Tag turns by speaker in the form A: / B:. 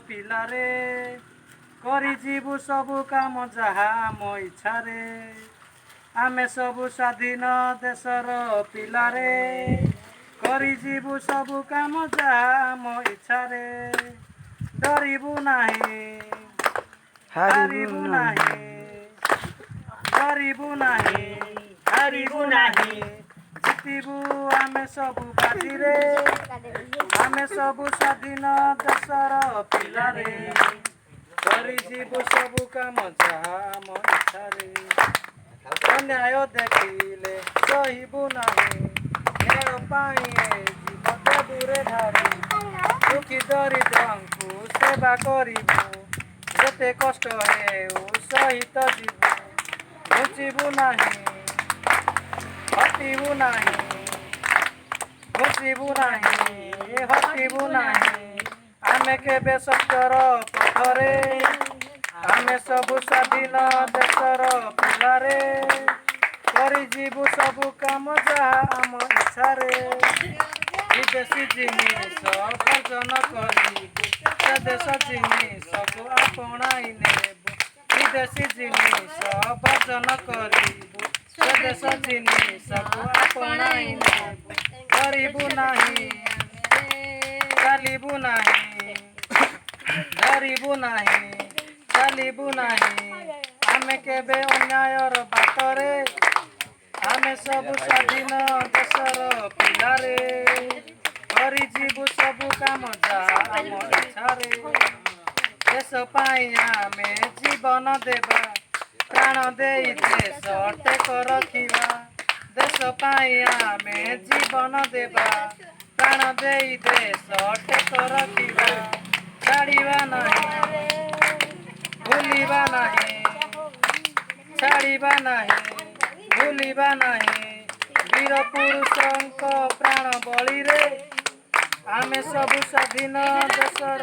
A: ପିଲାରେ କରିଯିବୁ ସବୁ କାମ ଯାହା ଆମ ଇଚ୍ଛାରେ ଆମେ ସବୁ ସ୍ୱାଧୀନ ଦେଶର ପିଲାରେ କରିଯିବୁ ସବୁ କାମ ଯାହା ଆମ ଇଚ୍ଛାରେ ଡରିବୁ ନାହିଁ ହାରିବୁ ନାହିଁ ଡରିବୁ ନାହିଁ ହାରିବୁ ନାହିଁ ଜିତିବୁ ଆମେ ସବୁ ବାଜିରେ ଆମେ ସବୁ ସ୍ୱାଧୀନ ଦେଶର ପିଲାରେ କରିଯିବୁ ସବୁ କାମ ଯାହା ଆମ ଇଚ୍ଛାରେ ଅନ୍ୟାୟ ଦେଖିଲେ ସହିବୁ ନାହିଁ ନ୍ୟାୟ ପାଇଁ ଜୀବ ଦେବୁରେ ଢାଳି ଦୁଃଖୀ ଦରିଦ୍ରଙ୍କୁ ସେବା କରିବୁ ଯେତେ କଷ୍ଟ ହେଉ ସହିତ ଯିବୁ ଘୁଞ୍ଚିବୁ ନାହିଁ ହଟିବୁ ନାହିଁ ଘୁଞ୍ଚିବୁ ନାହିଁ ହଟିବୁ ନାହିଁ ଆମେ କେବେ ସତ୍ୟର ପଥରେ ଆମେ ସବୁ ସ୍ୱାଧୀନ ଦେଶର ପିଲାରେ କରିଯିବୁ ସବୁ କାମ ଯାହା ଆମ ଇଚ୍ଛାରେ ବିଦେଶୀ ଜିନିଷ ବର୍ଜନ କରିବୁ ସ୍ୱଦେଶ ଜିନିଷକୁ ଆପଣାଇ ନେବୁ ବିଦେଶୀ ଜିନିଷ ବର୍ଜନ କରିବୁ ସ୍ୱଦେଶ ଜିନିଷକୁ ଆପଣାଇ ନେବୁ କରିବୁ ନାହିଁ ଚାଲିବୁ ନାହିଁ ଧରିବୁ ନାହିଁ ଚାଲିବୁ ନାହିଁ ଆମେ କେବେ ଅନ୍ୟାୟର ବାଟରେ ଆମେ ସବୁ ସ୍ୱାଧୀନ ଦେଶର ପିଲାରେ କରିଯିବୁ ସବୁ କାମ ଯାହା ଆମ ଇଚ୍ଛାରେ ଦେଶ ପାଇଁ ଆମେ ଜୀବନ ଦେବା ପ୍ରାଣ ଦେଇ ଦେଶ ଟେକ ରଖିବା ଦେଶ ପାଇଁ ଆମେ ଜୀବନ ଦେବା ପ୍ରାଣ ଦେଇ ଦେଶ ଟେକ ରଖିବା ଛାଡ଼ିବା ନାହିଁ ଭୁଲିବା ନାହିଁ ଛାଡ଼ିବା ନାହିଁ ଭୁଲିବା ନାହିଁ ବୀର ପୁରୁଷଙ୍କ ପ୍ରାଣ ବଳିରେ ଆମେ ସବୁ ସ୍ୱାଧୀନ ଦେଶର